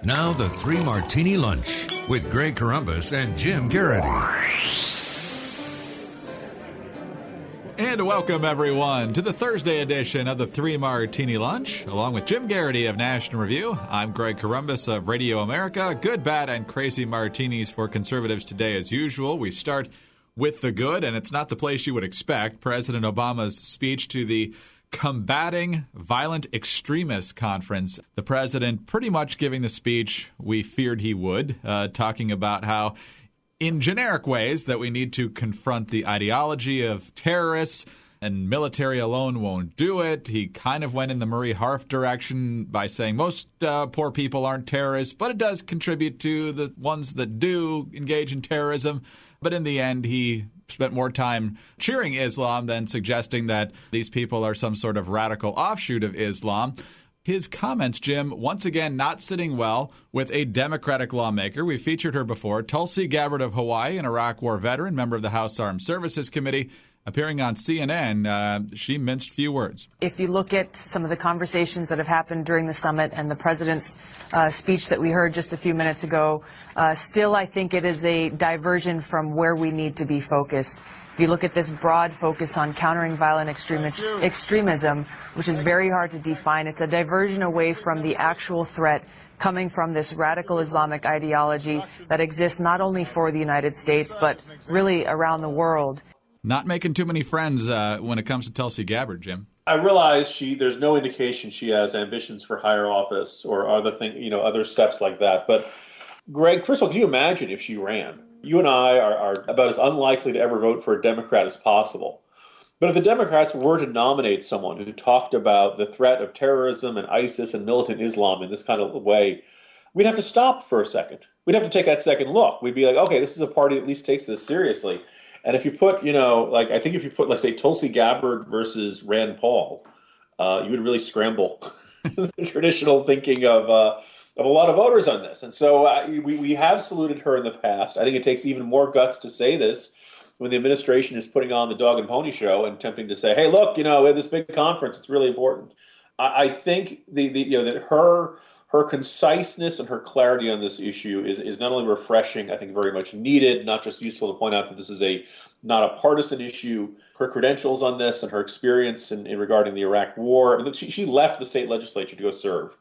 Now the 3 Martini Lunch with Greg Corombos and Jim Geraghty. And welcome, everyone, to the Thursday edition of the 3 Martini Lunch. Along with Jim Geraghty of National Review, I'm Greg Corombos of Radio America. Good, bad, and crazy martinis for conservatives today as usual. We start with the good, and it's not the place you would expect. President Obama's speech to the Combating Violent Extremists Conference. The president pretty much giving the speech we feared he would, talking about how in generic ways that we need to confront the ideology of terrorists and military alone won't do it. He kind of went in the Murray Harf direction by saying most poor people aren't terrorists, but it does contribute to the ones that do engage in terrorism. But in the end, he spent more time cheering Islam than suggesting that these people are some sort of radical offshoot of Islam. His comments, Jim, once again not sitting well with a Democratic lawmaker. We featured her before, Tulsi Gabbard of Hawaii, an Iraq War veteran, member of the House Armed Services Committee. Appearing on CNN, she minced few words. If you look at some of the conversations that have happened during the summit and the president's speech that we heard just a few minutes ago, still I think it is a diversion from where we need to be focused. If you look at this broad focus on countering violent extremism, which is very hard to define, it's a diversion away from the actual threat coming from this radical Islamic ideology that exists not only for the United States, but really around the world. Not making too many friends when it comes to Tulsi Gabbard, Jim. I realize there's no indication she has ambitions for higher office or other steps like that. But Greg, first of all, can you imagine if she ran? You and I are about as unlikely to ever vote for a Democrat as possible. But if the Democrats were to nominate someone who talked about the threat of terrorism and ISIS and militant Islam in this kind of way, we'd have to stop for a second. We'd have to take that second look. We'd be like, okay, this is a party that at least takes this seriously. And if you put, I think if you put, let's say, Tulsi Gabbard versus Rand Paul, you would really scramble the traditional thinking of a lot of voters on this. And so we have saluted her in the past. I think it takes even more guts to say this when the administration is putting on the dog and pony show and attempting to say, hey, look, we have this big conference. It's really important. I think that her conciseness and her clarity on this issue is not only refreshing, I think very much needed, not just useful to point out that this is not a partisan issue. Her credentials on this and her experience in regarding the Iraq War, she left the state legislature to go serve,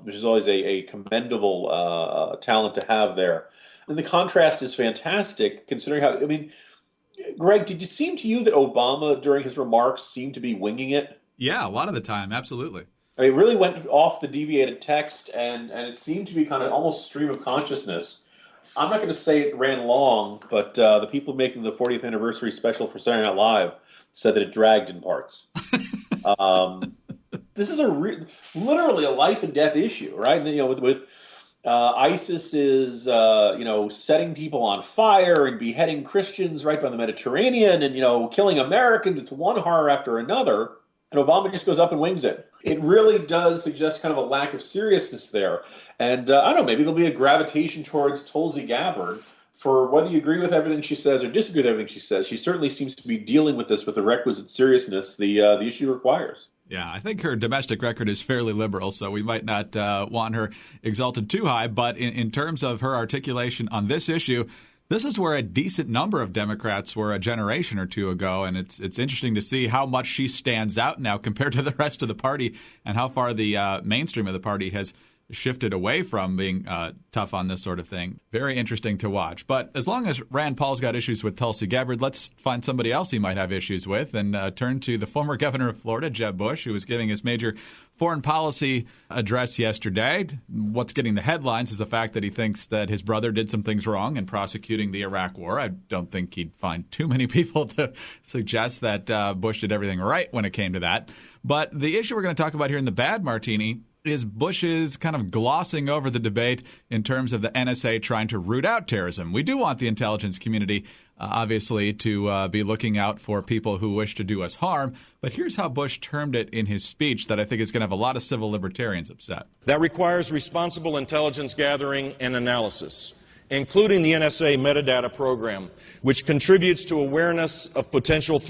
which is always a commendable talent to have there. And the contrast is fantastic considering how, Greg, did it seem to you that Obama during his remarks seemed to be winging it? Yeah, a lot of the time, absolutely. It really went off the deviated text, and it seemed to be kind of almost stream of consciousness. I'm not going to say it ran long, but the people making the 40th anniversary special for Saturday Night Live said that it dragged in parts. This is literally a life and death issue, right? And, with ISIS is setting people on fire and beheading Christians right by the Mediterranean, and killing Americans. It's one horror after another. And Obama just goes up and wings it. It really does suggest kind of a lack of seriousness there. And I don't know, maybe there'll be a gravitation towards Tulsi Gabbard for whether you agree with everything she says or disagree with everything she says. She certainly seems to be dealing with this with the requisite seriousness the issue requires. Yeah, I think her domestic record is fairly liberal, so we might not want her exalted too high. But in terms of her articulation on this issue, this is where a decent number of Democrats were a generation or two ago, and it's interesting to see how much she stands out now compared to the rest of the party and how far the mainstream of the party has shifted away from being tough on this sort of thing. Very interesting to watch. But as long as Rand Paul's got issues with Tulsi Gabbard, let's find somebody else he might have issues with and turn to the former governor of Florida, Jeb Bush, who was giving his major foreign policy address yesterday. What's getting the headlines is the fact that he thinks that his brother did some things wrong in prosecuting the Iraq War. I don't think he'd find too many people to suggest that Bush did everything right when it came to that. But the issue we're going to talk about here in the bad martini is Bush's kind of glossing over the debate in terms of the NSA trying to root out terrorism. We do want the intelligence community, obviously, to be looking out for people who wish to do us harm. But here's how Bush termed it in his speech that I think is going to have a lot of civil libertarians upset. That requires responsible intelligence gathering and analysis, including the NSA metadata program, which contributes to awareness of potential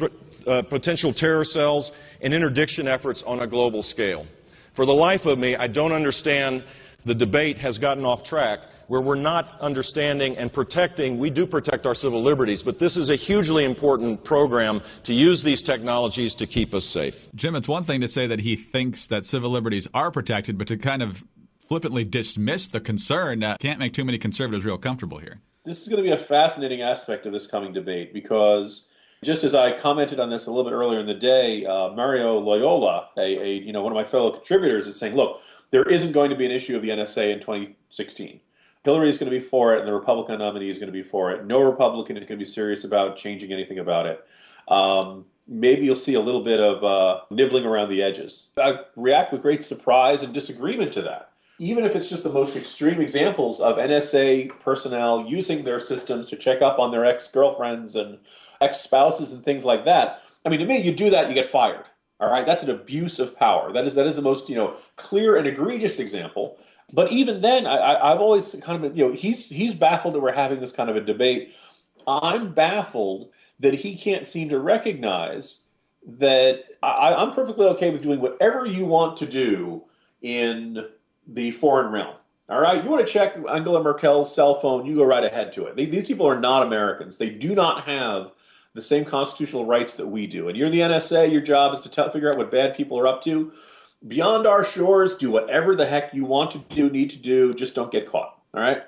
terror cells and interdiction efforts on a global scale. For the life of me, I don't understand the debate has gotten off track, where we're not understanding and protecting. We do protect our civil liberties, but this is a hugely important program to use these technologies to keep us safe. Jim, it's one thing to say that he thinks that civil liberties are protected, but to kind of flippantly dismiss the concern can't make too many conservatives real comfortable here. This is going to be a fascinating aspect of this coming debate because, just as I commented on this a little bit earlier in the day, Mario Loyola, one of my fellow contributors, is saying, look, there isn't going to be an issue of the NSA in 2016. Hillary is going to be for it, and the Republican nominee is going to be for it. No Republican is going to be serious about changing anything about it. Maybe you'll see a little bit of nibbling around the edges. I react with great surprise and disagreement to that. Even if it's just the most extreme examples of NSA personnel using their systems to check up on their ex-girlfriends and ex-spouses and things like that. I mean, to me, you do that, you get fired. All right, that's an abuse of power. That is the most clear and egregious example. But even then, I've always kind of he's baffled that we're having this kind of a debate. I'm baffled that he can't seem to recognize that I'm perfectly okay with doing whatever you want to do in the foreign realm. All right, you want to check Angela Merkel's cell phone, you go right ahead to it. These people are not Americans. They do not have the same constitutional rights that we do. And you're the NSA, your job is to figure out what bad people are up to. Beyond our shores, do whatever the heck you want to do, need to do, just don't get caught. All right?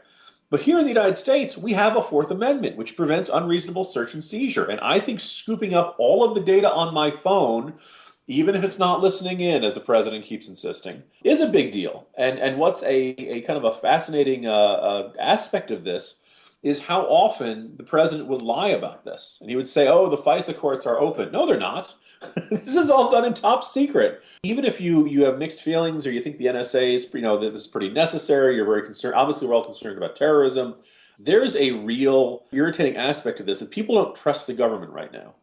But here in the United States, we have a Fourth Amendment, which prevents unreasonable search and seizure. And I think scooping up all of the data on my phone, even if it's not listening in, as the president keeps insisting, is a big deal. And what's a kind of a fascinating aspect of this is how often the president would lie about this. And he would say, oh, the FISA courts are open. No, they're not. This is all done in top secret. Even if you have mixed feelings or you think the NSA is, that this is pretty necessary, you're very concerned. Obviously, we're all concerned about terrorism. There's a real irritating aspect of this, that people don't trust the government right now.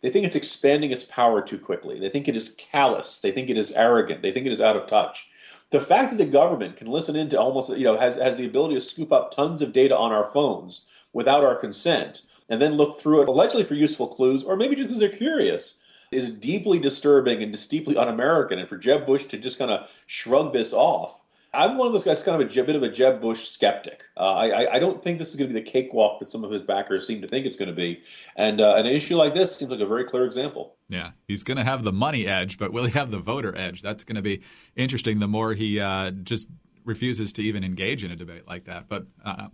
They think it's expanding its power too quickly. They think it is callous. They think it is arrogant. They think it is out of touch. The fact that the government can listen into almost, has the ability to scoop up tons of data on our phones without our consent and then look through it allegedly for useful clues, or maybe just because they're curious, is deeply disturbing and just deeply un-American. And for Jeb Bush to just kind of shrug this off, I'm one of those guys, kind of a bit of a Jeb Bush skeptic. I don't think this is going to be the cakewalk that some of his backers seem to think it's going to be. And an issue like this seems like a very clear example. Yeah, he's going to have the money edge, but will he have the voter edge? That's going to be interesting the more he just refuses to even engage in a debate like that. But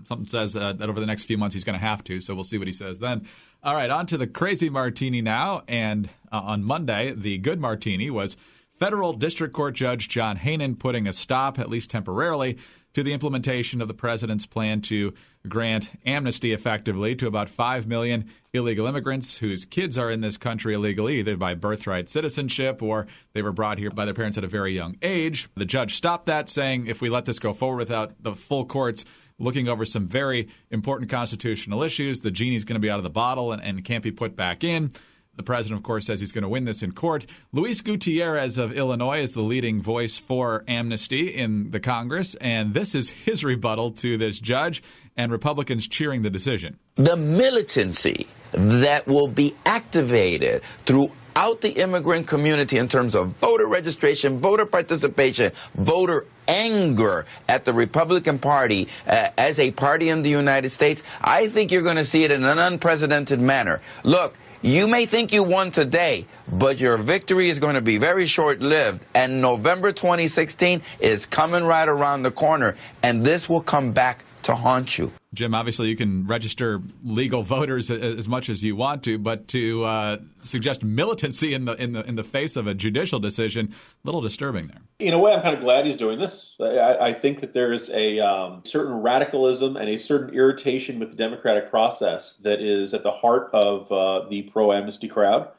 something says that over the next few months he's going to have to, so we'll see what he says then. All right, on to the crazy martini now. And on Monday, the good martini was Federal District Court Judge John Hainan putting a stop, at least temporarily, to the implementation of the president's plan to grant amnesty effectively to about 5 million illegal immigrants whose kids are in this country illegally, either by birthright citizenship or they were brought here by their parents at a very young age. The judge stopped that, saying if we let this go forward without the full courts looking over some very important constitutional issues, the genie's going to be out of the bottle and can't be put back in. The president, of course, says he's going to win this in court. Luis Gutierrez of Illinois is the leading voice for amnesty in the Congress, and this is his rebuttal to this judge and Republicans cheering the decision. The militancy that will be activated throughout the immigrant community in terms of voter registration, voter participation, voter anger at the Republican Party as a party in the United States, I think you're going to see it in an unprecedented manner. Look, you may think you won today, but your victory is going to be very short-lived, and November 2016 is coming right around the corner, and this will come back to haunt you. Jim, obviously you can register legal voters as much as you want to, but to suggest militancy in the face of a judicial decision, a little disturbing there. In a way, I'm kind of glad he's doing this. I think that there is a certain radicalism and a certain irritation with the democratic process that is at the heart of the pro-amnesty crowd.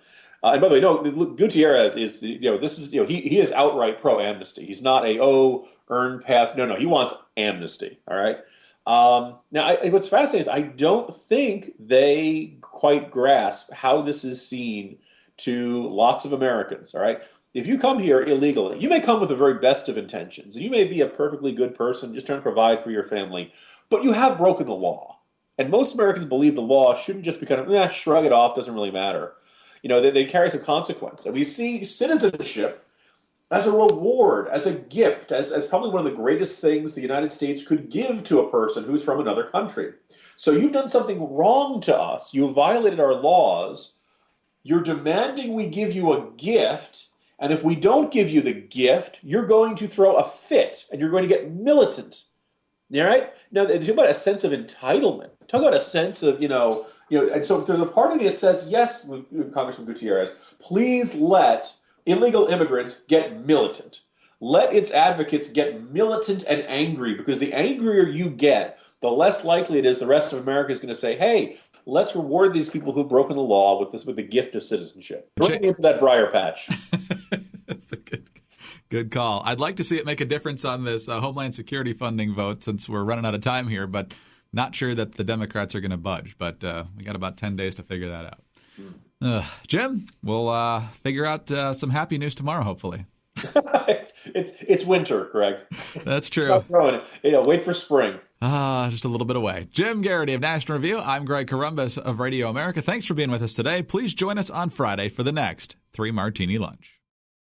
And by the way, no, Gutierrez is he is outright pro-amnesty. He's not earned path. No, he wants amnesty. All right. Now, what's fascinating is I don't think they quite grasp how this is seen to lots of Americans, all right? If you come here illegally, you may come with the very best of intentions, and you may be a perfectly good person just trying to provide for your family, but you have broken the law. And most Americans believe the law shouldn't just be kind of, shrug it off, doesn't really matter. They carry some consequence. And we see citizenship as a reward, as a gift, as probably one of the greatest things the United States could give to a person who's from another country. So you've done something wrong to us. You violated our laws. You're demanding we give you a gift. And if we don't give you the gift, you're going to throw a fit and you're going to get militant. All right? Now, talk about a sense of entitlement. Talk about a sense of, and so there's a part of me that says, yes, Congressman Gutierrez, please let illegal immigrants get militant. Let its advocates get militant and angry, because the angrier you get, the less likely it is the rest of America is going to say, hey, let's reward these people who've broken the law with the gift of citizenship. Bring me into that briar patch. That's a good call. I'd like to see it make a difference on this Homeland Security funding vote, since we're running out of time here, but not sure that the Democrats are going to budge. But we got about 10 days to figure that out. Jim, we'll figure out some happy news tomorrow, hopefully. It's winter, Greg. That's true. Stop growing. Wait for spring. Just a little bit away. Jim Geraghty of National Review. I'm Greg Corombos of Radio America. Thanks for being with us today. Please join us on Friday for the next 3 Martini Lunch.